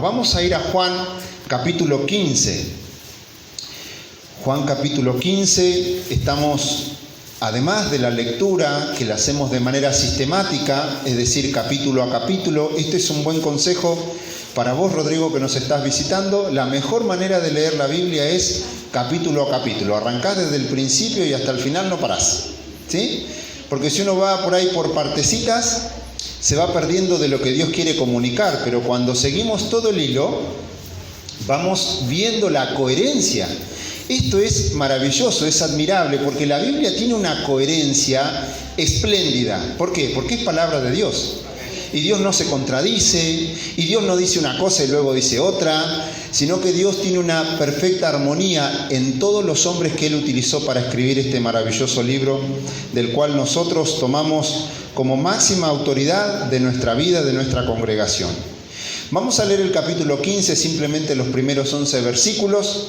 vamos a ir a Juan capítulo 15. Juan capítulo 15, estamos, además de la lectura que la hacemos de manera sistemática, es decir, capítulo a capítulo, este es un buen consejo para vos, Rodrigo, que nos estás visitando. La mejor manera de leer la Biblia es capítulo a capítulo. Arrancás desde el principio y hasta el final no parás, ¿sí? Porque si uno va por ahí por partecitas, se va perdiendo de lo que Dios quiere comunicar, pero cuando seguimos todo el hilo, vamos viendo la coherencia. Esto es maravilloso, es admirable, porque la Biblia tiene una coherencia espléndida. ¿Por qué? Porque es palabra de Dios. Y Dios no se contradice, y Dios no dice una cosa y luego dice otra, sino que Dios tiene una perfecta armonía en todos los hombres que Él utilizó para escribir este maravilloso libro, del cual nosotros tomamos como máxima autoridad de nuestra vida, de nuestra congregación. Vamos a leer el capítulo 15, simplemente los primeros 11 versículos,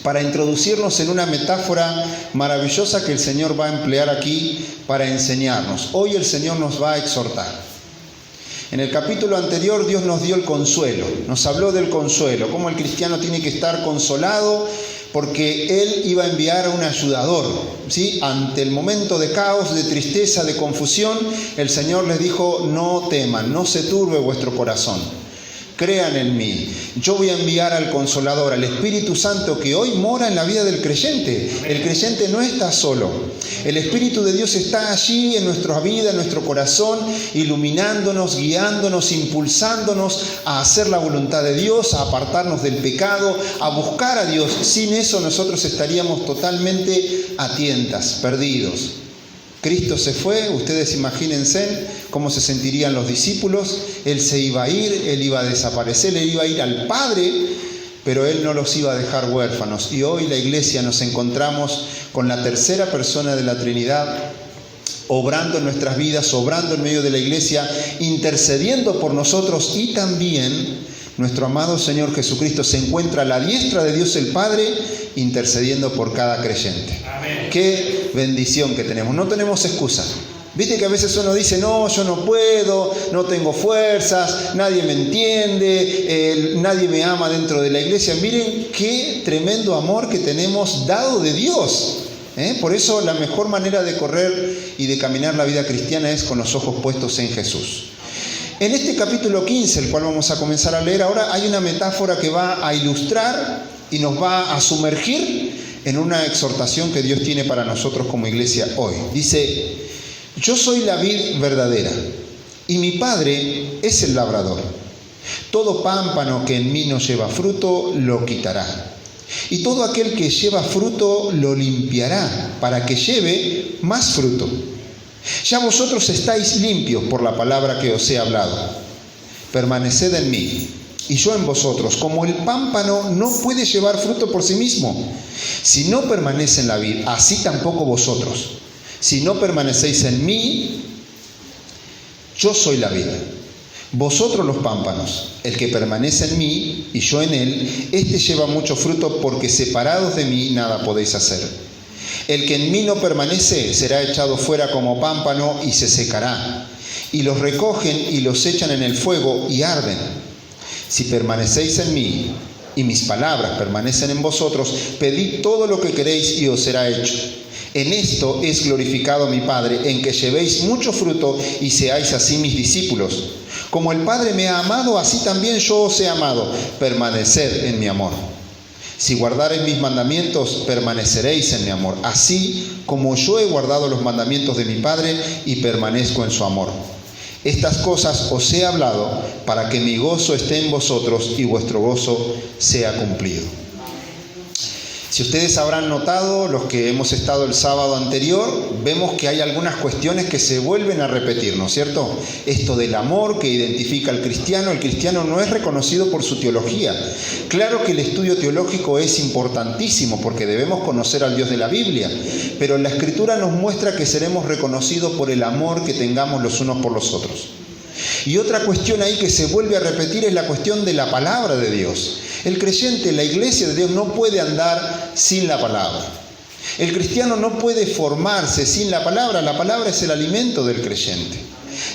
para introducirnos en una metáfora maravillosa que el Señor va a emplear aquí para enseñarnos. Hoy el Señor nos va a exhortar. En el capítulo anterior Dios nos dio el consuelo, nos habló del consuelo, cómo el cristiano tiene que estar consolado porque Él iba a enviar a un ayudador, ¿sí? Ante el momento de caos, de tristeza, de confusión, el Señor les dijo: no teman, no se turbe vuestro corazón. Crean en mí. Yo voy a enviar al Consolador, al Espíritu Santo, que hoy mora en la vida del creyente. El creyente no está solo. El Espíritu de Dios está allí en nuestra vida, en nuestro corazón, iluminándonos, guiándonos, impulsándonos a hacer la voluntad de Dios, a apartarnos del pecado, a buscar a Dios. Sin eso nosotros estaríamos totalmente a tientas, perdidos. Cristo se fue, ustedes imagínense cómo se sentirían los discípulos. Él se iba a ir, Él iba a desaparecer, Él iba a ir al Padre, pero Él no los iba a dejar huérfanos. Y hoy la iglesia nos encontramos con la tercera persona de la Trinidad, obrando en nuestras vidas, obrando en medio de la iglesia, intercediendo por nosotros, y también nuestro amado Señor Jesucristo se encuentra a la diestra de Dios el Padre, intercediendo por cada creyente. Amén. Qué bendición que tenemos, no tenemos excusa. Viste que a veces uno dice: no, yo no puedo, no tengo fuerzas, nadie me entiende, nadie me ama dentro de la iglesia. Miren qué tremendo amor que tenemos dado de Dios. Por eso la mejor manera de correr y de caminar la vida cristiana es con los ojos puestos en Jesús. En este capítulo 15, el cual vamos a comenzar a leer ahora, hay una metáfora que va a ilustrar y nos va a sumergir en una exhortación que Dios tiene para nosotros como iglesia hoy. Dice: yo soy la vid verdadera y mi Padre es el labrador. Todo pámpano que en mí no lleva fruto lo quitará, y todo aquel que lleva fruto lo limpiará para que lleve más fruto. Ya vosotros estáis limpios por la palabra que os he hablado. Permaneced en mí y yo en vosotros. Como el pámpano no puede llevar fruto por sí mismo si no permanece en la vid, así tampoco vosotros. Si no permanecéis en mí, yo soy la vid, vosotros los pámpanos. El que permanece en mí y yo en él, éste lleva mucho fruto, porque separados de mí nada podéis hacer. El que en mí no permanece será echado fuera como pámpano y se secará. Y los recogen y los echan en el fuego y arden. Si permanecéis en mí y mis palabras permanecen en vosotros, pedid todo lo que queréis y os será hecho. En esto es glorificado mi Padre, en que llevéis mucho fruto y seáis así mis discípulos. Como el Padre me ha amado, así también yo os he amado. Permaneced en mi amor. Si guardareis mis mandamientos, permaneceréis en mi amor, así como yo he guardado los mandamientos de mi Padre y permanezco en su amor. Estas cosas os he hablado para que mi gozo esté en vosotros y vuestro gozo sea cumplido. Si ustedes habrán notado, los que hemos estado el sábado anterior, vemos que hay algunas cuestiones que se vuelven a repetir, ¿no es cierto? Esto del amor que identifica al cristiano. El cristiano no es reconocido por su teología. Claro que el estudio teológico es importantísimo porque debemos conocer al Dios de la Biblia, pero la Escritura nos muestra que seremos reconocidos por el amor que tengamos los unos por los otros. Y otra cuestión ahí que se vuelve a repetir es la cuestión de la palabra de Dios. El creyente, la iglesia de Dios, no puede andar sin la palabra. El cristiano no puede formarse sin la palabra. La palabra es el alimento del creyente.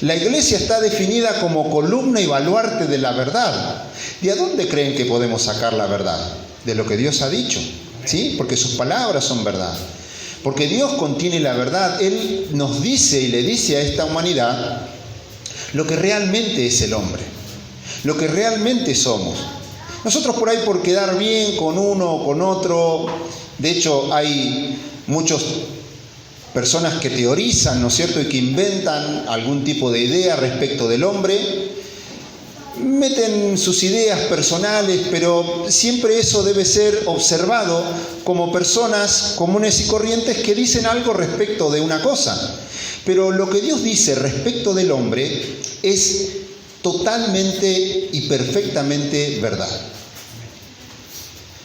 La iglesia está definida como columna y baluarte de la verdad. ¿De dónde creen que podemos sacar la verdad? De lo que Dios ha dicho, ¿sí? Porque sus palabras son verdad. Porque Dios contiene la verdad. Él nos dice y le dice a esta humanidad lo que realmente es el hombre, lo que realmente somos. Nosotros por ahí, por quedar bien con uno o con otro, de hecho hay muchas personas que teorizan, ¿no es cierto?, y que inventan algún tipo de idea respecto del hombre, meten sus ideas personales, pero siempre eso debe ser observado como personas comunes y corrientes que dicen algo respecto de una cosa. Pero lo que Dios dice respecto del hombre es totalmente y perfectamente verdad.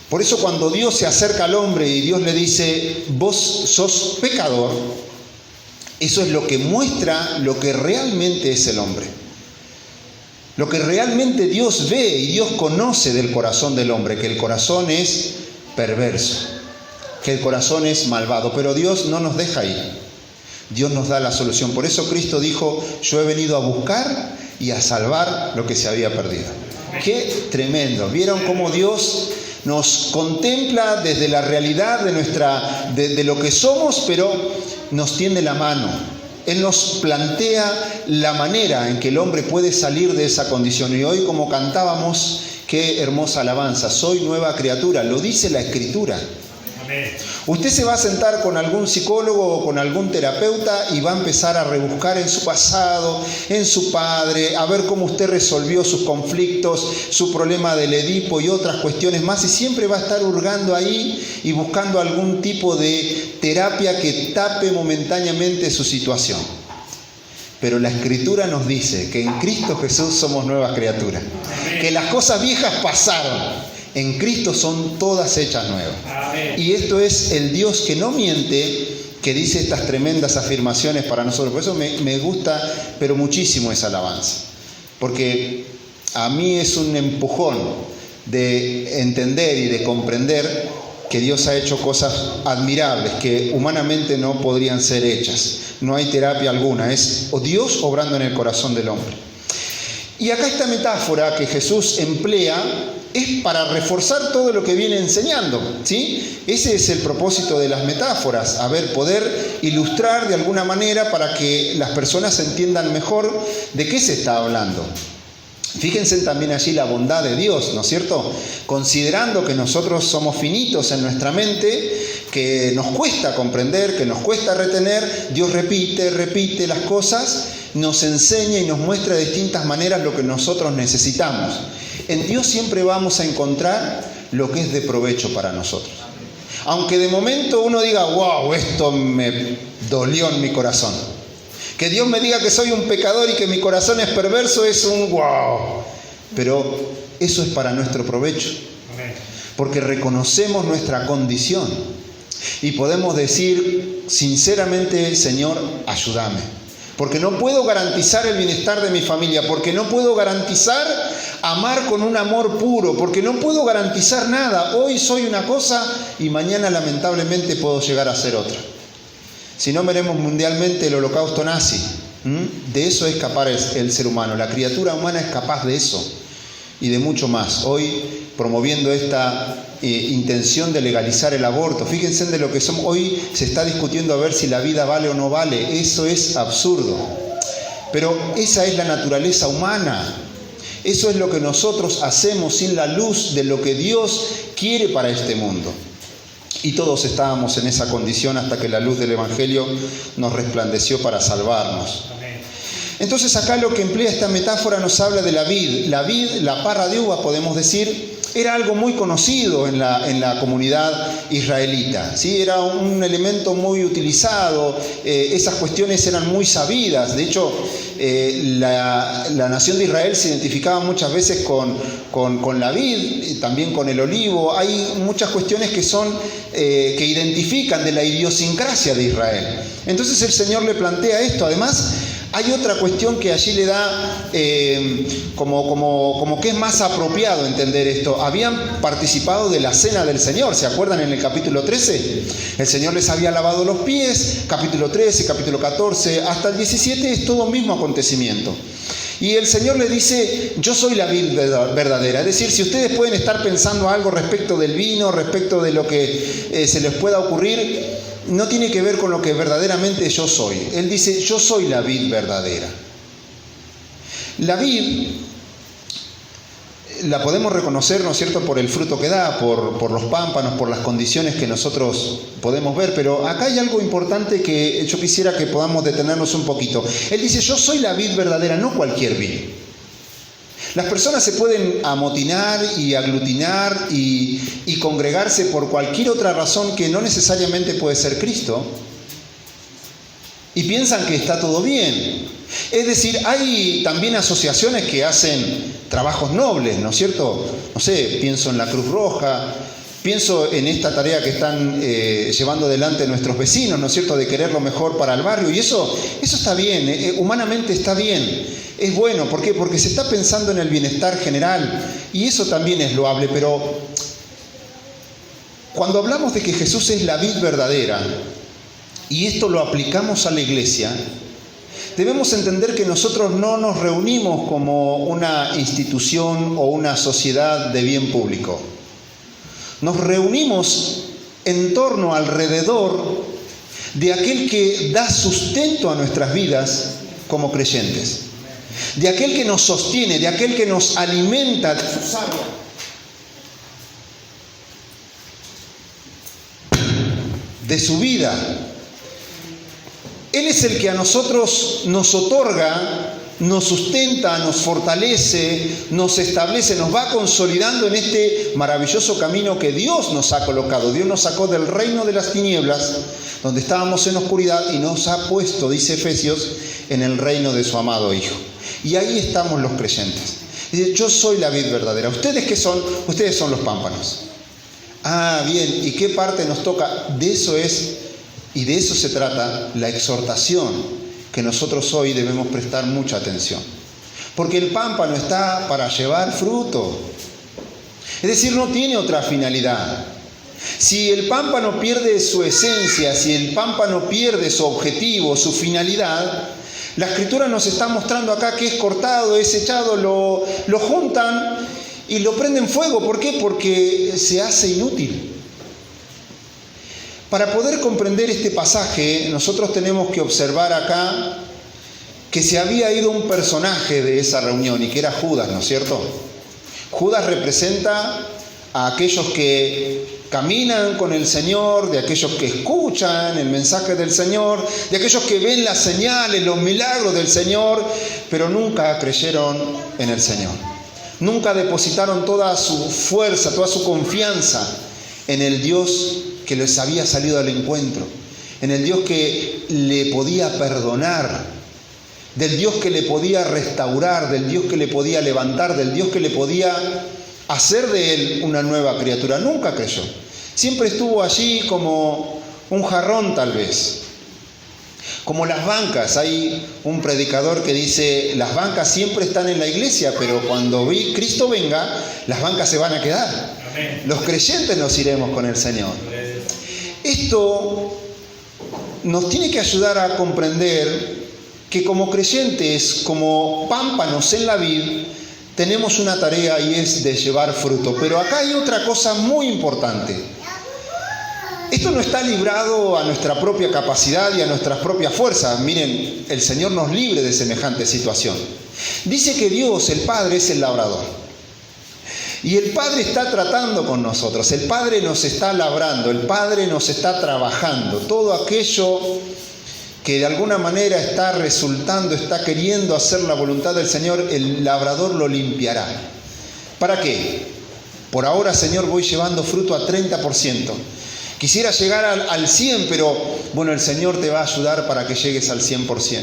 Por eso cuando Dios se acerca al hombre y Dios le dice, vos sos pecador, eso es lo que muestra lo que realmente es el hombre. Lo que realmente Dios ve y Dios conoce del corazón del hombre, que el corazón es perverso, que el corazón es malvado, pero Dios no nos deja ahí. Dios nos da la solución. Por eso Cristo dijo, yo he venido a buscar y a salvar lo que se había perdido. ¡Qué tremendo! ¿Vieron cómo Dios nos contempla desde la realidad de lo que somos, pero nos tiende la mano? Él nos plantea la manera en que el hombre puede salir de esa condición. Y hoy, como cantábamos, qué hermosa alabanza, soy nueva criatura, lo dice la Escritura. Amén. Usted se va a sentar con algún psicólogo o con algún terapeuta y va a empezar a rebuscar en su pasado, en su padre, a ver cómo usted resolvió sus conflictos, su problema del Edipo y otras cuestiones más, y siempre va a estar hurgando ahí y buscando algún tipo de terapia que tape momentáneamente su situación. Pero la Escritura nos dice que en Cristo Jesús somos nuevas criaturas, que las cosas viejas pasaron. En Cristo son todas hechas nuevas. Amén. Y esto es el Dios que no miente, que dice estas tremendas afirmaciones para nosotros. Por eso me gusta, pero muchísimo, esa alabanza. Porque a mí es un empujón de entender y de comprender que Dios ha hecho cosas admirables que humanamente no podrían ser hechas. No hay terapia alguna, es Dios obrando en el corazón del hombre. Y acá esta metáfora que Jesús emplea es para reforzar todo lo que viene enseñando, ¿sí? Ese es el propósito de las metáforas, poder ilustrar de alguna manera para que las personas entiendan mejor de qué se está hablando. Fíjense también allí la bondad de Dios, ¿no es cierto? Considerando que nosotros somos finitos en nuestra mente, que nos cuesta comprender, que nos cuesta retener, Dios repite las cosas, nos enseña y nos muestra de distintas maneras lo que nosotros necesitamos. En Dios siempre vamos a encontrar lo que es de provecho para nosotros. Aunque de momento uno diga, wow, esto me dolió en mi corazón. Que Dios me diga que soy un pecador y que mi corazón es perverso es un wow. Pero eso es para nuestro provecho. Porque reconocemos nuestra condición. Y podemos decir sinceramente, Señor, ayúdame. Porque no puedo garantizar el bienestar de mi familia. Porque no puedo garantizar amar con un amor puro. Porque no puedo garantizar nada. Hoy soy una cosa y mañana lamentablemente puedo llegar a ser otra. Si no, veremos mundialmente el holocausto nazi. De eso es capaz el ser humano. La criatura humana es capaz de eso y de mucho más. Hoy, promoviendo esta intención de legalizar el aborto, fíjense de lo que somos. Hoy se está discutiendo a ver si la vida vale o no vale. Eso es absurdo. Pero esa es la naturaleza humana. Eso es lo que nosotros hacemos sin la luz de lo que Dios quiere para este mundo. Y todos estábamos en esa condición hasta que la luz del Evangelio nos resplandeció para salvarnos. Entonces acá lo que emplea esta metáfora nos habla de la vid. La vid, la parra de uva, podemos decir, era algo muy conocido en la comunidad israelita, ¿sí? Era un elemento muy utilizado, esas cuestiones eran muy sabidas. De hecho, la nación de Israel se identificaba muchas veces con la vid, también con el olivo. Hay muchas cuestiones que identifican de la idiosincrasia de Israel. Entonces el Señor le plantea esto. Además, hay otra cuestión que allí le da como que es más apropiado entender esto. Habían participado de la cena del Señor, ¿se acuerdan en el capítulo 13? El Señor les había lavado los pies, capítulo 13, capítulo 14, hasta el 17 es todo un mismo acontecimiento. Y el Señor le dice, yo soy la vid verdadera. Es decir, si ustedes pueden estar pensando algo respecto del vino, respecto de lo que se les pueda ocurrir, no tiene que ver con lo que verdaderamente yo soy. Él dice, yo soy la vid verdadera. La vid la podemos reconocer, ¿no es cierto?, por el fruto que da, por los pámpanos, por las condiciones que nosotros podemos ver, pero acá hay algo importante que yo quisiera que podamos detenernos un poquito. Él dice, yo soy la vid verdadera, no cualquier vid. Las personas se pueden amotinar y aglutinar y congregarse por cualquier otra razón que no necesariamente puede ser Cristo, y piensan que está todo bien. Es decir, hay también asociaciones que hacen trabajos nobles, ¿no es cierto? No sé, pienso en la Cruz Roja, pienso en esta tarea que están llevando adelante nuestros vecinos, ¿no es cierto?, de querer lo mejor para el barrio, y eso está bien, humanamente está bien, es bueno. ¿Por qué? Porque se está pensando en el bienestar general, y eso también es loable, pero cuando hablamos de que Jesús es la vid verdadera, y esto lo aplicamos a la iglesia, debemos entender que nosotros no nos reunimos como una institución o una sociedad de bien público. Nos reunimos en torno, alrededor de aquel que da sustento a nuestras vidas como creyentes, de aquel que nos sostiene, de aquel que nos alimenta de su savia, de su vida. Él es el que a nosotros nos otorga, nos sustenta, nos fortalece, nos establece, nos va consolidando en este maravilloso camino que Dios nos ha colocado. Dios nos sacó del reino de las tinieblas, donde estábamos en oscuridad, y nos ha puesto, dice Efesios, en el reino de su amado Hijo. Y ahí estamos los creyentes. Dice, yo soy la vid verdadera. ¿Ustedes qué son? Ustedes son los pámpanos. Ah, bien. ¿Y qué parte nos toca? De eso es... Y de eso se trata la exhortación que nosotros hoy debemos prestar mucha atención. Porque el pámpano está para llevar fruto. Es decir, no tiene otra finalidad. Si el pámpano pierde su esencia, si el pámpano pierde su objetivo, su finalidad, la Escritura nos está mostrando acá que es cortado, es echado, lo juntan y lo prenden fuego. ¿Por qué? Porque se hace inútil. Para poder comprender este pasaje, nosotros tenemos que observar acá que se había ido un personaje de esa reunión, y que era Judas, ¿no es cierto? Judas representa a aquellos que caminan con el Señor, de aquellos que escuchan el mensaje del Señor, de aquellos que ven las señales, los milagros del Señor, pero nunca creyeron en el Señor. Nunca depositaron toda su fuerza, toda su confianza en el Dios que les había salido al encuentro, en el Dios que le podía perdonar, del Dios que le podía restaurar, del Dios que le podía levantar, del Dios que le podía hacer de él una nueva criatura. Nunca creyó. Siempre estuvo allí como un jarrón, tal vez. Como las bancas. Hay un predicador que dice, las bancas siempre están en la iglesia, pero cuando Cristo venga, las bancas se van a quedar. Amén. Los creyentes nos iremos con el Señor. Esto nos tiene que ayudar a comprender que como creyentes, como pámpanos en la vid, tenemos una tarea, y es de llevar fruto. Pero acá hay otra cosa muy importante. Esto no está librado a nuestra propia capacidad y a nuestras propias fuerzas. Miren, el Señor nos libre de semejante situación. Dice que Dios, el Padre, es el labrador. Y el Padre está tratando con nosotros, el Padre nos está labrando, el Padre nos está trabajando. Todo aquello que de alguna manera está resultando, está queriendo hacer la voluntad del Señor, el labrador lo limpiará. ¿Para qué? Por ahora, Señor, voy llevando fruto a 30%. Quisiera llegar al 100%, pero bueno, el Señor te va a ayudar para que llegues al 100%.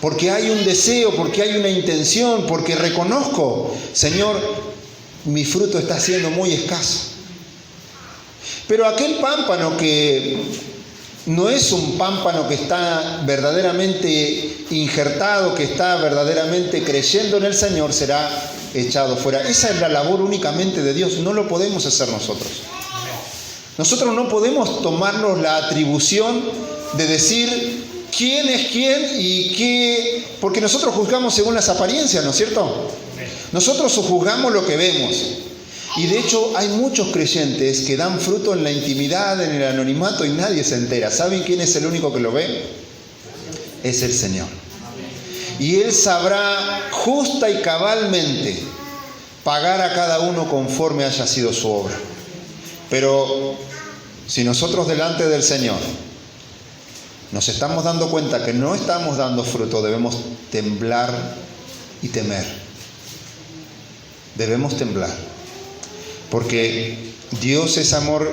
Porque hay un deseo, porque hay una intención, porque reconozco, Señor, mi fruto está siendo muy escaso. Pero aquel pámpano que no es un pámpano que está verdaderamente injertado, que está verdaderamente creyendo en el Señor, será echado fuera. Esa es la labor únicamente de Dios, no lo podemos hacer nosotros. Nosotros no podemos tomarnos la atribución de decir quién es quién y qué, porque nosotros juzgamos según las apariencias, ¿no es cierto? Nosotros juzgamos lo que vemos. Y de hecho hay muchos creyentes que dan fruto en la intimidad, en el anonimato y nadie se entera. ¿Saben quién es el único que lo ve? Es el Señor. Y Él sabrá justa y cabalmente pagar a cada uno conforme haya sido su obra. Pero si nosotros delante del Señor nos estamos dando cuenta que no estamos dando fruto, debemos temblar y temer. Debemos temblar. Porque Dios es amor,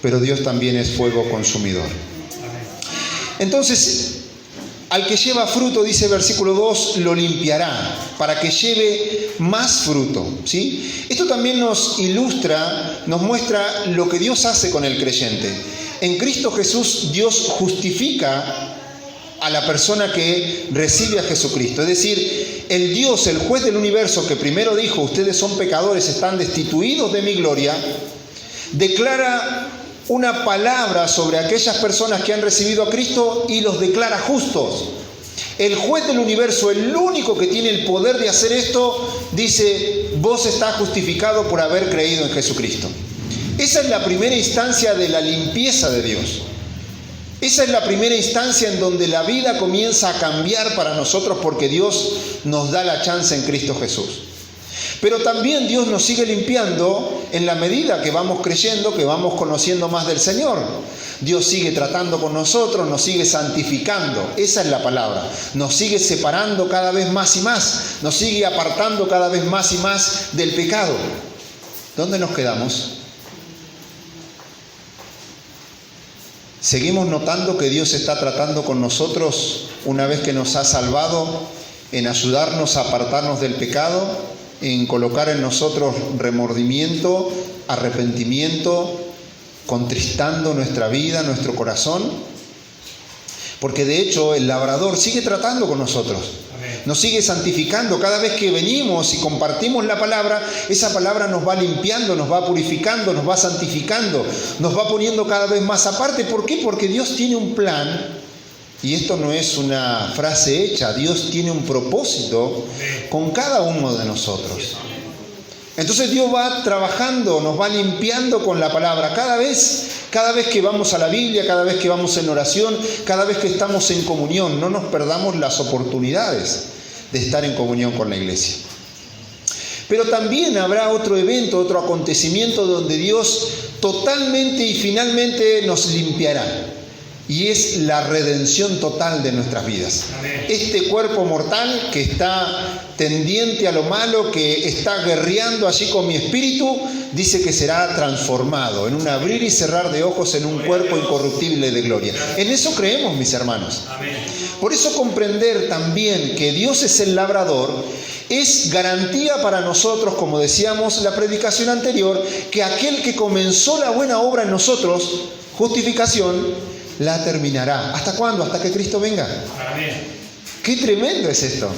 pero Dios también es fuego consumidor. Entonces, al que lleva fruto, dice versículo 2, lo limpiará para que lleve más fruto, ¿sí? Esto también nos ilustra, nos muestra lo que Dios hace con el creyente. En Cristo Jesús, Dios justifica a la persona que recibe a Jesucristo. Es decir, el Dios, el juez del universo, que primero dijo, ustedes son pecadores, están destituidos de mi gloria, declara una palabra sobre aquellas personas que han recibido a Cristo y los declara justos. El juez del universo, el único que tiene el poder de hacer esto, dice, vos estás justificado por haber creído en Jesucristo. Esa es la primera instancia de la limpieza de Dios. Esa es la primera instancia en donde la vida comienza a cambiar para nosotros porque Dios nos da la chance en Cristo Jesús. Pero también Dios nos sigue limpiando en la medida que vamos creyendo, que vamos conociendo más del Señor. Dios sigue tratando con nosotros, nos sigue santificando. Esa es la palabra. Nos sigue separando cada vez más y más. Nos sigue apartando cada vez más y más del pecado. ¿Dónde nos quedamos? Seguimos notando que Dios está tratando con nosotros una vez que nos ha salvado, en ayudarnos a apartarnos del pecado, en colocar en nosotros remordimiento, arrepentimiento, contristando nuestra vida, nuestro corazón. Porque de hecho el labrador sigue tratando con nosotros. Nos sigue santificando. Cada vez que venimos y compartimos la palabra, esa palabra nos va limpiando, nos va purificando, nos va santificando, nos va poniendo cada vez más aparte. ¿Por qué? Porque Dios tiene un plan, y esto no es una frase hecha, Dios tiene un propósito con cada uno de nosotros. Entonces Dios va trabajando, nos va limpiando con la palabra. Cada vez que vamos a la Biblia, cada vez que vamos en oración, cada vez que estamos en comunión, no nos perdamos las oportunidades de estar en comunión con la iglesia. Pero también habrá otro evento, otro acontecimiento donde Dios totalmente y finalmente nos limpiará. Y es la redención total de nuestras vidas. Amén. Este cuerpo mortal que está tendiente a lo malo, que está guerreando allí con mi espíritu, dice que será transformado en un abrir y cerrar de ojos en un cuerpo incorruptible de gloria. En eso creemos, mis hermanos. Amén. Por eso comprender también que Dios es el labrador es garantía para nosotros, como decíamos en la predicación anterior, que aquel que comenzó la buena obra en nosotros, justificación, la terminará. ¿Hasta cuándo? Hasta que Cristo venga. Amén. Qué tremendo es esto.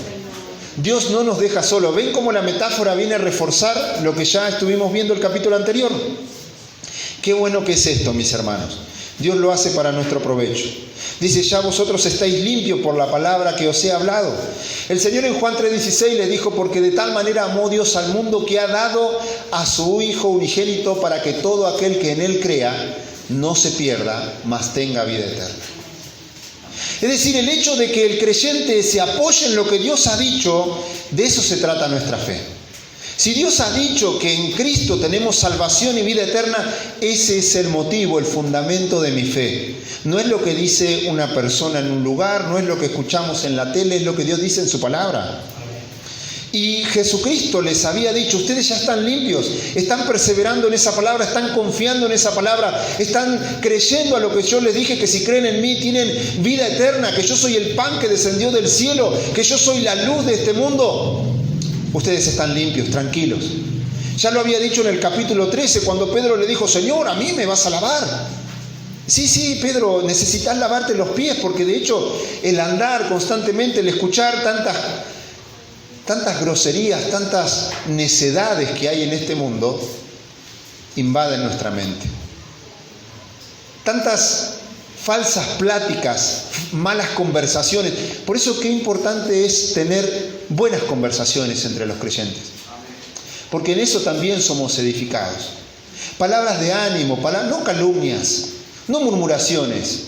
Dios no nos deja solo. ¿Ven cómo la metáfora viene a reforzar lo que ya estuvimos viendo el capítulo anterior? Qué bueno que es esto, mis hermanos. Dios lo hace para nuestro provecho. Dice, ya vosotros estáis limpios por la palabra que os he hablado. El Señor en Juan 3:16 le dijo, porque de tal manera amó Dios al mundo que ha dado a su Hijo unigénito para que todo aquel que en Él crea no se pierda, mas tenga vida eterna. Es decir, el hecho de que el creyente se apoye en lo que Dios ha dicho, de eso se trata nuestra fe. Si Dios ha dicho que en Cristo tenemos salvación y vida eterna, ese es el motivo, el fundamento de mi fe. No es lo que dice una persona en un lugar, no es lo que escuchamos en la tele, es lo que Dios dice en su palabra. Y Jesucristo les había dicho, ustedes ya están limpios, están perseverando en esa palabra, están confiando en esa palabra, están creyendo a lo que yo les dije, que si creen en mí tienen vida eterna, que yo soy el pan que descendió del cielo, que yo soy la luz de este mundo. Ustedes están limpios, tranquilos. Ya lo había dicho en el capítulo 13, cuando Pedro le dijo, Señor, a mí me vas a lavar. Sí, Pedro, necesitas lavarte los pies, porque de hecho el andar constantemente, el escuchar tantas groserías, tantas necedades que hay en este mundo, invaden nuestra mente. Tantas falsas pláticas, malas conversaciones. Por eso qué importante es tener buenas conversaciones entre los creyentes. Porque en eso también somos edificados. Palabras de ánimo, no calumnias, no murmuraciones,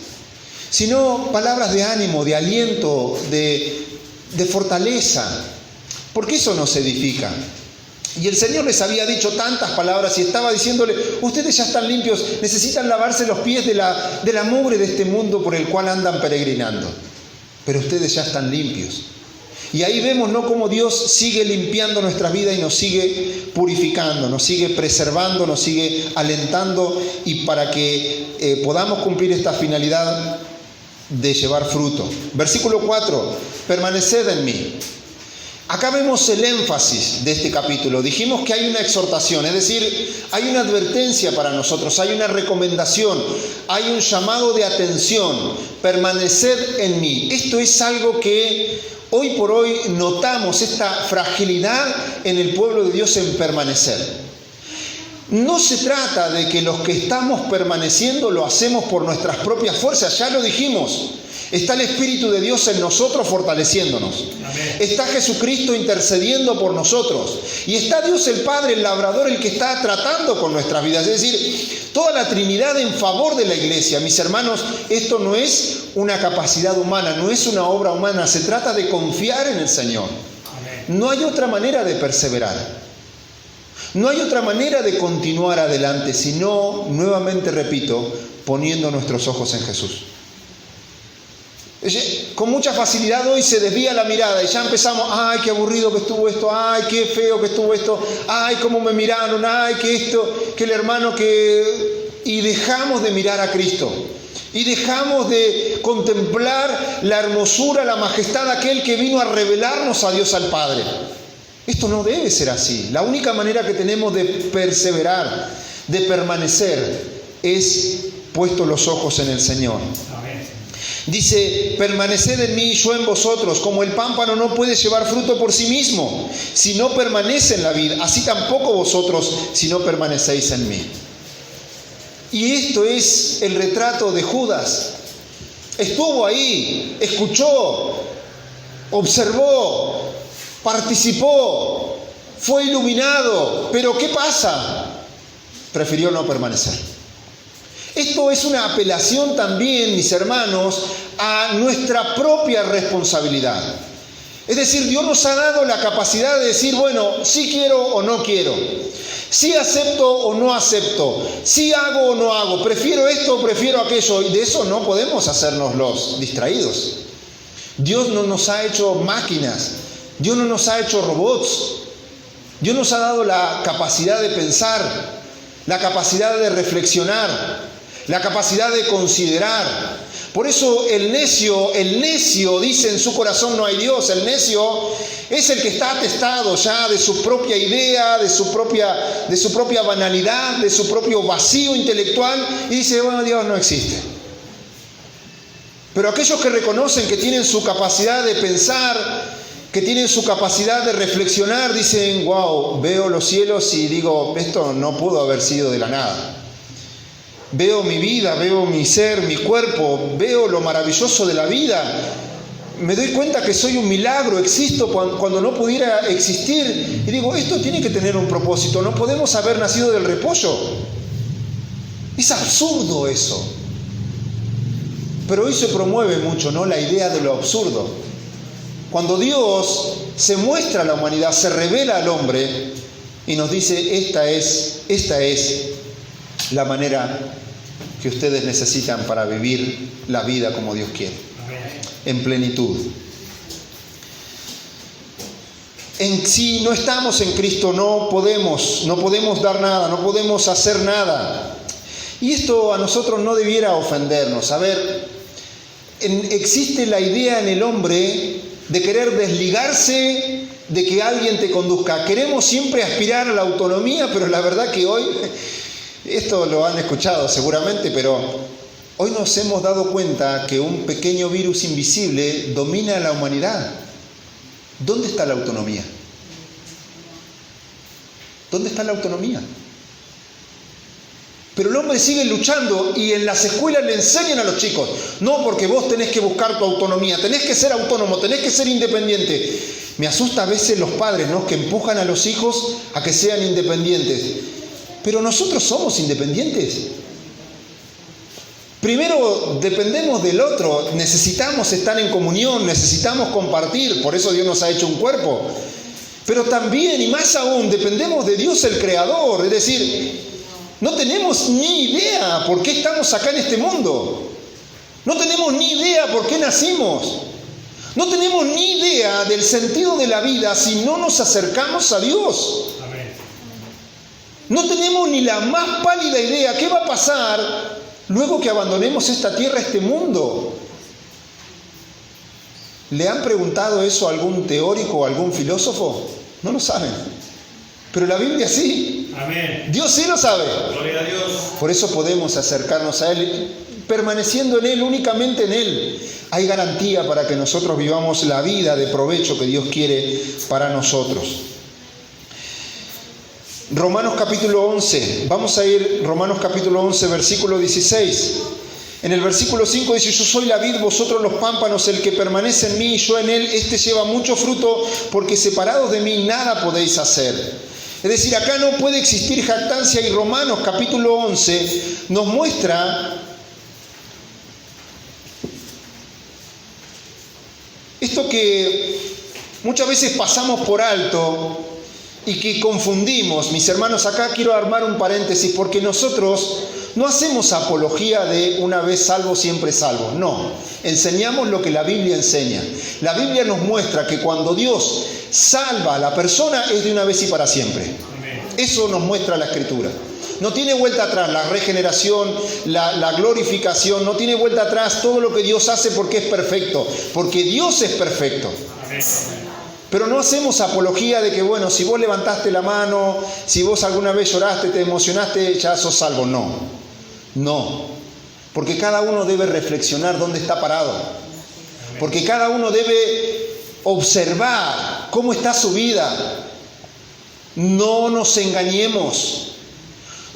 sino palabras de ánimo, de aliento, de fortaleza. Porque eso nos edifica. Y el Señor les había dicho tantas palabras y estaba diciéndole, ustedes ya están limpios, necesitan lavarse los pies de la mugre de este mundo por el cual andan peregrinando. Pero ustedes ya están limpios. Y ahí vemos, ¿no?, cómo Dios sigue limpiando nuestras vidas y nos sigue purificando, nos sigue preservando, nos sigue alentando, y para que podamos cumplir esta finalidad de llevar fruto. Versículo 4, permaneced en mí. Acá vemos el énfasis de este capítulo. Dijimos que hay una exhortación, es decir, hay una advertencia para nosotros, hay una recomendación, hay un llamado de atención. Permaneced en mí. Esto es algo que hoy por hoy notamos, esta fragilidad en el pueblo de Dios en permanecer. No se trata de que los que estamos permaneciendo lo hacemos por nuestras propias fuerzas, ya lo dijimos. Está el Espíritu de Dios en nosotros fortaleciéndonos. Amén. Está Jesucristo intercediendo por nosotros. Y está Dios el Padre, el labrador, el que está tratando con nuestras vidas. Es decir, toda la Trinidad en favor de la iglesia. Mis hermanos, esto no es una capacidad humana, no es una obra humana. Se trata de confiar en el Señor. Amén. No hay otra manera de perseverar. No hay otra manera de continuar adelante, sino, nuevamente repito, poniendo nuestros ojos en Jesús. Con mucha facilidad hoy se desvía la mirada y ya empezamos, ay, qué aburrido que estuvo esto, ay, qué feo que estuvo esto, ay, cómo me miraron, ay, que esto, que el hermano que... Y dejamos de mirar a Cristo. Y dejamos de contemplar la hermosura, la majestad de aquel que vino a revelarnos a Dios al Padre. Esto no debe ser así. La única manera que tenemos de perseverar, de permanecer, es puestos los ojos en el Señor. Dice, permaneced en mí y yo en vosotros, como el pámpano no puede llevar fruto por sí mismo, si no permanece en la vid, así tampoco vosotros, si no permanecéis en mí. Y esto es el retrato de Judas. Estuvo ahí, escuchó, observó, participó, fue iluminado, pero ¿qué pasa? Prefirió no permanecer. Esto es una apelación también, mis hermanos, a nuestra propia responsabilidad. Es decir, Dios nos ha dado la capacidad de decir, bueno, sí quiero o no quiero, sí acepto o no acepto, sí hago o no hago, prefiero esto o prefiero aquello, y de eso no podemos hacernos los distraídos. Dios no nos ha hecho máquinas, Dios no nos ha hecho robots, Dios nos ha dado la capacidad de pensar, la capacidad de reflexionar, la capacidad de considerar. Por eso el necio dice en su corazón no hay Dios. El necio es el que está atestado ya de su propia idea, de su propia banalidad, de su propio vacío intelectual, y dice, bueno, Dios no existe. Pero aquellos que reconocen que tienen su capacidad de pensar, que tienen su capacidad de reflexionar, dicen, wow, veo los cielos y digo, esto no pudo haber sido de la nada. Veo mi vida, veo mi ser, mi cuerpo, veo lo maravilloso de la vida. Me doy cuenta que soy un milagro, existo cuando no pudiera existir. Y digo, esto tiene que tener un propósito, no podemos haber nacido del repollo. Es absurdo eso. Pero hoy se promueve mucho, ¿no?, la idea de lo absurdo. Cuando Dios se muestra a la humanidad, se revela al hombre y nos dice, esta es la manera que ustedes necesitan para vivir la vida como Dios quiere, en plenitud. Si no estamos en Cristo, no podemos dar nada, no podemos hacer nada. Y esto a nosotros no debiera ofendernos. A ver, existe la idea en el hombre de querer desligarse de que alguien te conduzca. Queremos siempre aspirar a la autonomía, pero la verdad que hoy, esto lo han escuchado seguramente, pero hoy nos hemos dado cuenta que un pequeño virus invisible domina a la humanidad. ¿Dónde está la autonomía? ¿Dónde está la autonomía? Pero el hombre sigue luchando y en las escuelas le enseñan a los chicos, no, porque vos tenés que buscar tu autonomía, tenés que ser autónomo, tenés que ser independiente. Me asusta a veces los padres, ¿no?, que empujan a los hijos a que sean independientes. Pero nosotros somos independientes. Primero dependemos del otro, necesitamos estar en comunión, necesitamos compartir, por eso Dios nos ha hecho un cuerpo. Pero también, y más aún, dependemos de Dios el Creador, es decir, no tenemos ni idea por qué estamos acá en este mundo. No tenemos ni idea por qué nacimos. No tenemos ni idea del sentido de la vida si no nos acercamos a Dios. Amén. No tenemos ni la más pálida idea qué va a pasar luego que abandonemos esta tierra, este mundo. ¿Le han preguntado eso a algún teórico o algún filósofo? No lo saben. Pero la Biblia sí. Amén. Dios sí lo sabe. Gloria a Dios. Por eso podemos acercarnos a Él, permaneciendo en Él, únicamente en Él. Hay garantía para que nosotros vivamos la vida de provecho que Dios quiere para nosotros. Romanos capítulo 11. Vamos a ir Romanos capítulo 11, versículo 16. En el versículo 5 dice: yo soy la vid, vosotros los pámpanos, el que permanece en mí y yo en él, este lleva mucho fruto, porque separados de mí nada podéis hacer. Es decir, acá no puede existir jactancia, y Romanos capítulo 11 nos muestra esto que muchas veces pasamos por alto y que confundimos. Mis hermanos, acá quiero armar un paréntesis, porque nosotros no hacemos apología de una vez salvo, siempre salvo. No, enseñamos lo que la Biblia enseña. La Biblia nos muestra que cuando Dios salva a la persona es de una vez y para siempre. Amén. Eso nos muestra la Escritura. No tiene vuelta atrás la regeneración, la glorificación, no tiene vuelta atrás todo lo que Dios hace, porque es perfecto, porque Dios es perfecto. Amén. Pero no hacemos apología de que, bueno, si vos levantaste la mano, si vos alguna vez lloraste, te emocionaste, ya sos salvo. No, no, porque cada uno debe reflexionar dónde está parado, porque cada uno debe observar cómo está su vida. No nos engañemos,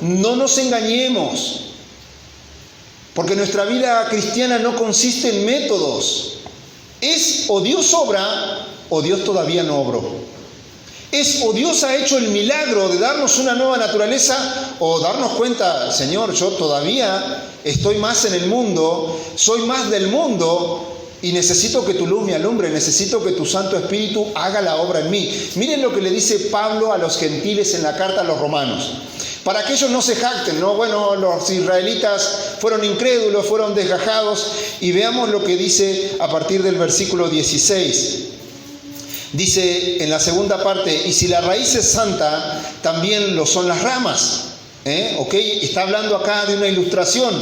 no nos engañemos, porque nuestra vida cristiana no consiste en métodos. Es o Dios obra o Dios todavía no obró. Es o Dios ha hecho el milagro de darnos una nueva naturaleza, o darnos cuenta, Señor, yo todavía estoy más en el mundo, soy más del mundo, y necesito que tu luz me alumbre, necesito que tu Santo Espíritu haga la obra en mí. Miren lo que le dice Pablo a los gentiles en la carta a los romanos. Para que ellos no se jacten, ¿no? Bueno, los israelitas fueron incrédulos, fueron desgajados. Y veamos lo que dice a partir del versículo 16. Dice en la segunda parte: y si la raíz es santa, también lo son las ramas. ¿Ok? Está hablando acá de una ilustración.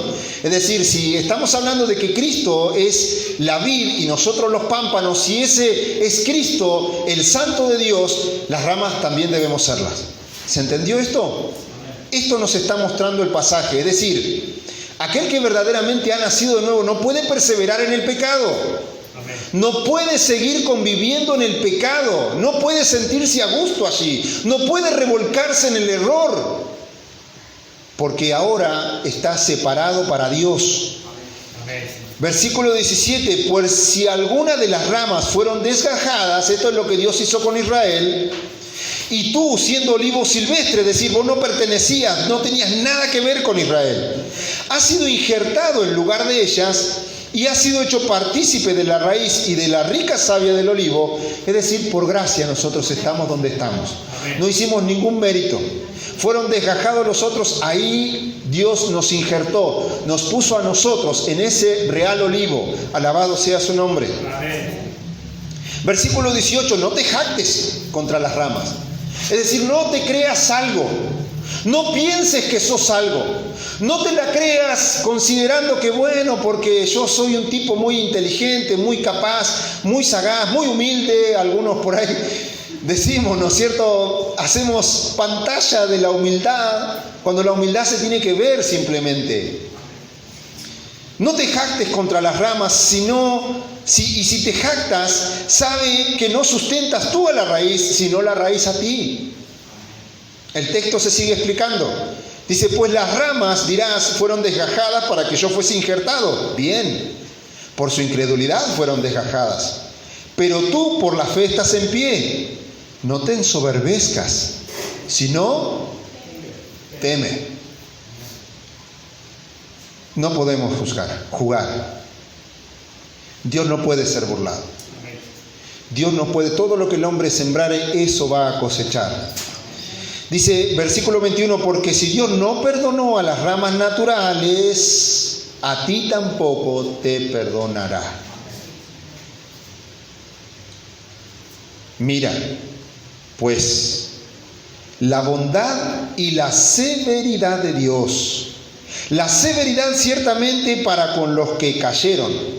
Es decir, si estamos hablando de que Cristo es la vid y nosotros los pámpanos, si ese es Cristo, el Santo de Dios, las ramas también debemos serlas. ¿Se entendió esto? Esto nos está mostrando el pasaje. Es decir, aquel que verdaderamente ha nacido de nuevo no puede perseverar en el pecado. No puede seguir conviviendo en el pecado. No puede sentirse a gusto allí. No puede revolcarse en el error, porque ahora está separado para Dios. Amén. Versículo 17: pues si alguna de las ramas fueron desgajadas, esto es lo que Dios hizo con Israel, y tú, siendo olivo silvestre, es decir, vos no pertenecías, no tenías nada que ver con Israel, has sido injertado en lugar de ellas y has sido hecho partícipe de la raíz y de la rica savia del olivo. Es decir, por gracia nosotros estamos donde estamos. No hicimos ningún mérito. Fueron desgajados los otros, ahí Dios nos injertó, nos puso a nosotros en ese real olivo. Alabado sea su nombre. Amén. Versículo 18: no te jactes contra las ramas. Es decir, no te creas algo. No pienses que sos algo. No te la creas considerando que, bueno, porque yo soy un tipo muy inteligente, muy capaz, muy sagaz, muy humilde. Algunos por ahí decimos, ¿no es cierto? Hacemos pantalla de la humildad, cuando la humildad se tiene que ver simplemente. No te jactes contra las ramas, sino, si te jactas, sabe que no sustentas tú a la raíz, sino la raíz a ti. El texto se sigue explicando. Dice, pues las ramas, dirás, fueron desgajadas para que yo fuese injertado. Bien, por su incredulidad fueron desgajadas. Pero tú por la fe estás en pie. No te ensoberbezcas, sino teme. No podemos jugar. Dios no puede ser burlado. Dios no puede, todo lo que el hombre sembrare, eso va a cosechar. Dice, versículo 21, porque si Dios no perdonó a las ramas naturales, a ti tampoco te perdonará. Mira, pues, la bondad y la severidad de Dios. La severidad ciertamente para con los que cayeron,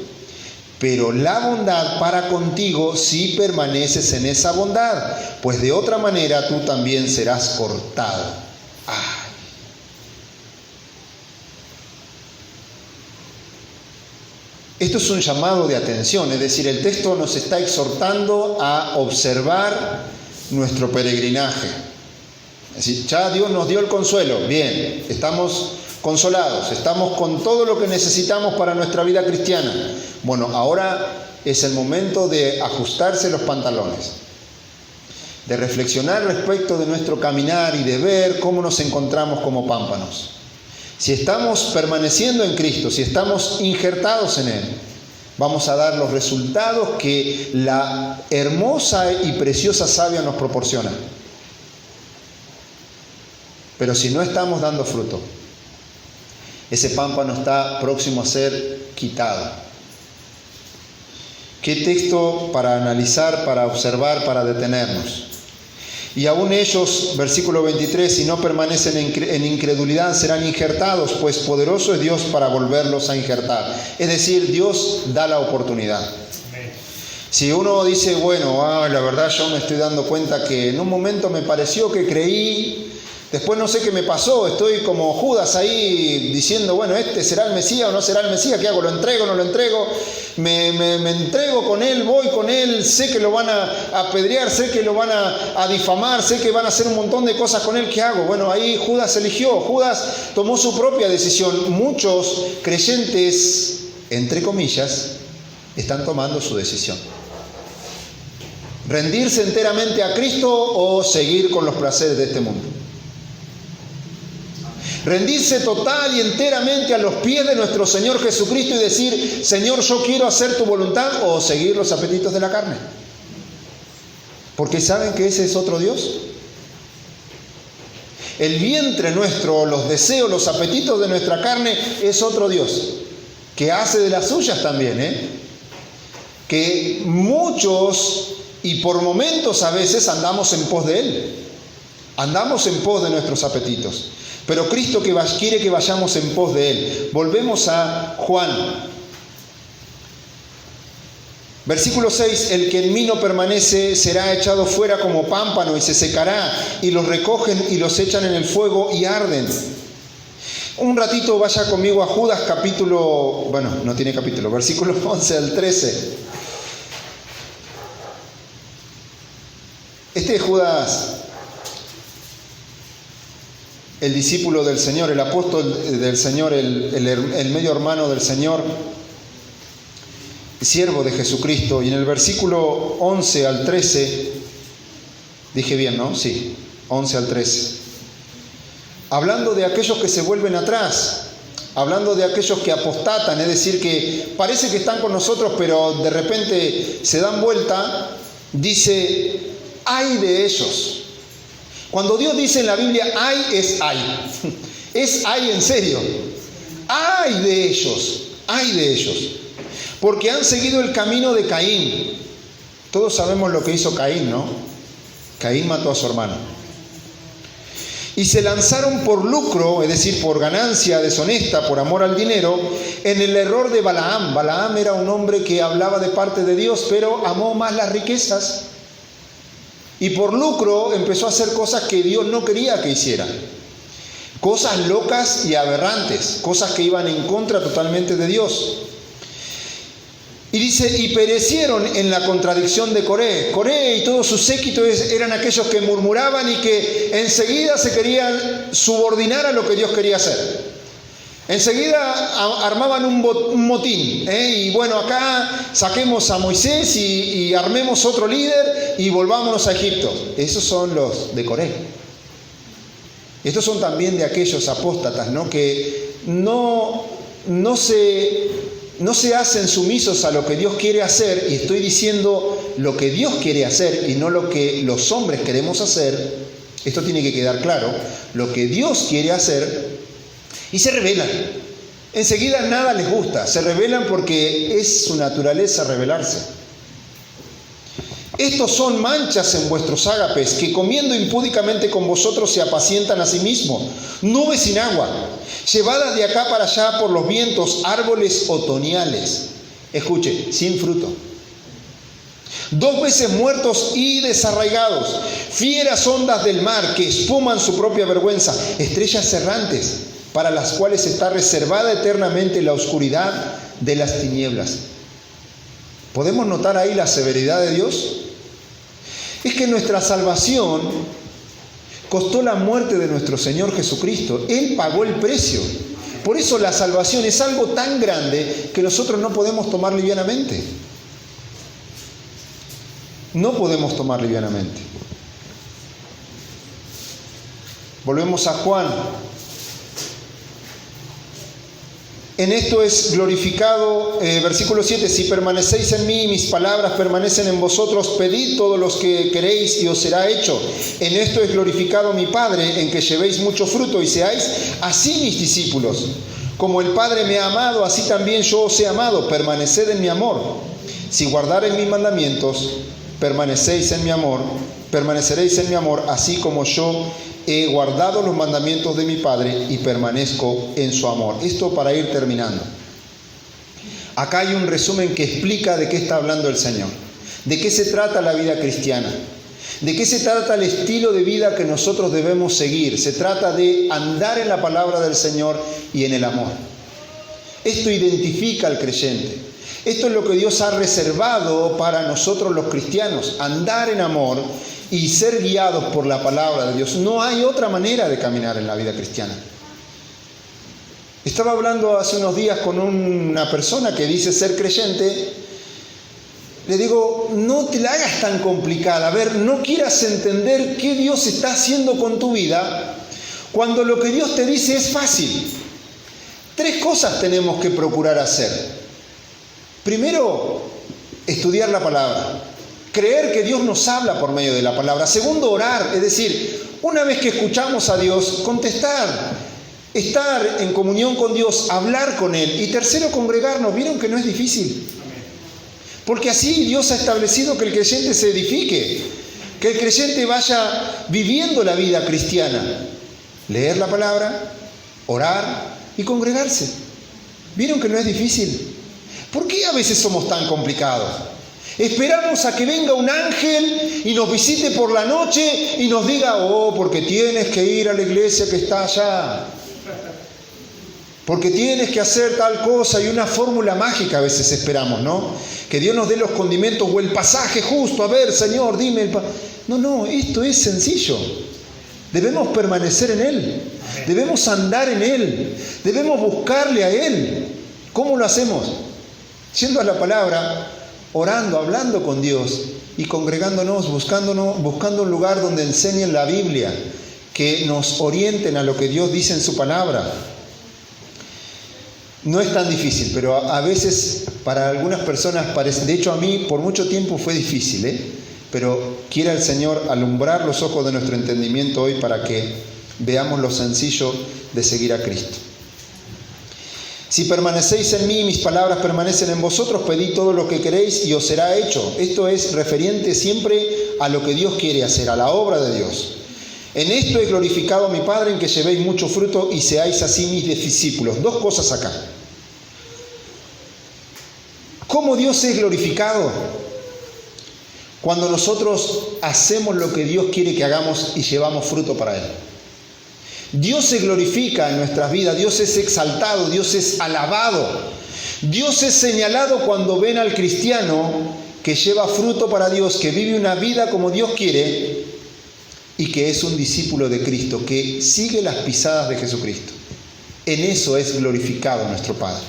pero la bondad para contigo si permaneces en esa bondad, pues de otra manera tú también serás cortado. ¡Ay! Esto es un llamado de atención, es decir, el texto nos está exhortando a observar nuestro peregrinaje. Es decir, ya Dios nos dio el consuelo, bien, estamos consolados, estamos con todo lo que necesitamos para nuestra vida cristiana. Bueno, ahora es el momento de ajustarse los pantalones, de reflexionar respecto de nuestro caminar y de ver cómo nos encontramos como pámpanos. Si estamos permaneciendo en Cristo, si estamos injertados en Él, vamos a dar los resultados que la hermosa y preciosa savia nos proporciona. Pero si no estamos dando fruto, ese pámpano está próximo a ser quitado. ¿Qué texto para analizar, para observar, para detenernos? Y aún ellos, versículo 23, si no permanecen en incredulidad, serán injertados, pues poderoso es Dios para volverlos a injertar. Es decir, Dios da la oportunidad. Si uno dice, bueno, la verdad yo me estoy dando cuenta que en un momento me pareció que creí, después no sé qué me pasó, estoy como Judas ahí diciendo, bueno, este será el Mesías o no será el Mesías, ¿qué hago? ¿Lo entrego o no lo entrego? Me entrego con él, voy con él, sé que lo van a apedrear, sé que lo van a difamar, sé que van a hacer un montón de cosas con él, ¿qué hago? Bueno, ahí Judas eligió, Judas tomó su propia decisión. Muchos creyentes, entre comillas, están tomando su decisión. ¿Rendirse enteramente a Cristo o seguir con los placeres de este mundo? Rendirse total y enteramente a los pies de nuestro Señor Jesucristo y decir, Señor, yo quiero hacer tu voluntad, o seguir los apetitos de la carne. Porque ¿saben que ese es otro Dios? El vientre nuestro, los deseos, los apetitos de nuestra carne es otro Dios, que hace de las suyas también, que muchos y por momentos a veces andamos en pos de Él, andamos en pos de nuestros apetitos. Pero Cristo quiere que vayamos en pos de Él. Volvemos a Juan. Versículo 6, el que en mí no permanece será echado fuera como pámpano y se secará, y los recogen y los echan en el fuego y arden. Un ratito vaya conmigo a Judas capítulo, bueno, no tiene capítulo, versículo 11 al 13. Este es Judas, el discípulo del Señor, el apóstol del Señor, el medio hermano del Señor, siervo de Jesucristo. Y en el versículo 11 al 13, dije bien, ¿no? Sí, 11 al 13. Hablando de aquellos que se vuelven atrás, hablando de aquellos que apostatan, es decir, que parece que están con nosotros, pero de repente se dan vuelta, dice, ¡ay de ellos! Cuando Dios dice en la Biblia, ¡ay! Es ¡ay! Es ¡ay! En serio. ¡Ay de ellos! ¡Ay de ellos! Porque han seguido el camino de Caín. Todos sabemos lo que hizo Caín, ¿no? Caín mató a su hermano. Y se lanzaron por lucro, es decir, por ganancia deshonesta, por amor al dinero, en el error de Balaam. Balaam era un hombre que hablaba de parte de Dios, pero amó más las riquezas. Y por lucro empezó a hacer cosas que Dios no quería que hiciera. Cosas locas y aberrantes, cosas que iban en contra totalmente de Dios. Y dice, y perecieron en la contradicción de Coré. Coré y todo su séquito eran aquellos que murmuraban y que enseguida se querían subordinar a lo que Dios quería hacer. Enseguida armaban un motín, y bueno, acá saquemos a Moisés y armemos otro líder y volvámonos a Egipto. Esos son los de Coré. Estos son también de aquellos apóstatas, ¿no? Que no se hacen sumisos a lo que Dios quiere hacer, y estoy diciendo lo que Dios quiere hacer y no lo que los hombres queremos hacer. Esto tiene que quedar claro. Lo que Dios quiere hacer, y se rebelan. Enseguida nada les gusta. Se rebelan porque es su naturaleza rebelarse. Estos son manchas en vuestros ágapes, que comiendo impúdicamente con vosotros se apacientan a sí mismos. Nubes sin agua, llevadas de acá para allá por los vientos, árboles otoñales. Escuche, sin fruto. 2 veces muertos y desarraigados. Fieras ondas del mar que espuman su propia vergüenza. Estrellas errantes, para las cuales está reservada eternamente la oscuridad de las tinieblas. ¿Podemos notar ahí la severidad de Dios? Es que nuestra salvación costó la muerte de nuestro Señor Jesucristo. Él pagó el precio. Por eso la salvación es algo tan grande que nosotros no podemos tomar livianamente. No podemos tomar livianamente. Volvemos a Juan. En esto es glorificado, versículo 7, si permanecéis en mí y mis palabras permanecen en vosotros, pedid todo lo que queréis y os será hecho. En esto es glorificado mi Padre, en que llevéis mucho fruto y seáis así mis discípulos. Como el Padre me ha amado, así también yo os he amado. Permaneced en mi amor. Si guardareis mis mandamientos, permaneceréis en mi amor, así como yo he guardado los mandamientos de mi Padre y permanezco en su amor. Esto para ir terminando. Acá hay un resumen que explica de qué está hablando el Señor. De qué se trata la vida cristiana. De qué se trata el estilo de vida que nosotros debemos seguir. Se trata de andar en la palabra del Señor y en el amor. Esto identifica al creyente. Esto es lo que Dios ha reservado para nosotros los cristianos. Andar en amor y ser guiados por la palabra de Dios. No hay otra manera de caminar en la vida cristiana. Estaba hablando hace unos días con una persona que dice ser creyente. Le digo, no te la hagas tan complicada. A ver, no quieras entender qué Dios está haciendo con tu vida cuando lo que Dios te dice es fácil. 3 cosas tenemos que procurar hacer. Primero, estudiar la palabra. Creer que Dios nos habla por medio de la palabra. Segundo, orar. Es decir, una vez que escuchamos a Dios, contestar. Estar en comunión con Dios, hablar con Él. Y tercero, congregarnos. ¿Vieron que no es difícil? Porque así Dios ha establecido que el creyente se edifique. Que el creyente vaya viviendo la vida cristiana. Leer la palabra, orar y congregarse. ¿Vieron que no es difícil? ¿Por qué a veces somos tan complicados? Esperamos a que venga un ángel y nos visite por la noche y nos diga, oh, porque tienes que ir a la iglesia que está allá. Porque tienes que hacer tal cosa, y una fórmula mágica a veces esperamos, ¿no? Que Dios nos dé los condimentos o el pasaje justo. A ver, Señor, dime No, esto es sencillo. Debemos permanecer en Él. Debemos andar en Él. Debemos buscarle a Él. ¿Cómo lo hacemos? Yendo a la palabra, orando, hablando con Dios y congregándonos, buscando un lugar donde enseñen la Biblia, que nos orienten a lo que Dios dice en su palabra. No es tan difícil, pero a veces para algunas personas parece. De hecho, a mí por mucho tiempo fue difícil, pero quiera el Señor alumbrar los ojos de nuestro entendimiento hoy para que veamos lo sencillo de seguir a Cristo. Si permanecéis en mí y mis palabras permanecen en vosotros, pedid todo lo que queréis y os será hecho. Esto es referente siempre a lo que Dios quiere hacer, a la obra de Dios. En esto he glorificado a mi Padre, en que llevéis mucho fruto y seáis así mis discípulos. 2 cosas acá. ¿Cómo Dios es glorificado? Cuando nosotros hacemos lo que Dios quiere que hagamos y llevamos fruto para Él. Dios se glorifica en nuestras vidas, Dios es exaltado, Dios es alabado Dios es señalado cuando ven al cristiano que lleva fruto para Dios, que vive una vida como Dios quiere y que es un discípulo de Cristo, que sigue las pisadas de Jesucristo. En eso es glorificado nuestro Padre.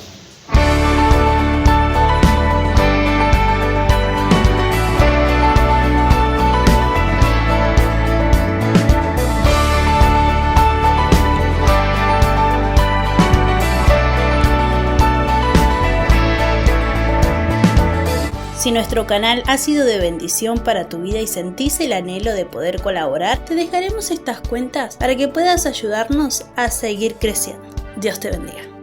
Si nuestro canal ha sido de bendición para tu vida y sentís el anhelo de poder colaborar, te dejaremos estas cuentas para que puedas ayudarnos a seguir creciendo. Dios te bendiga.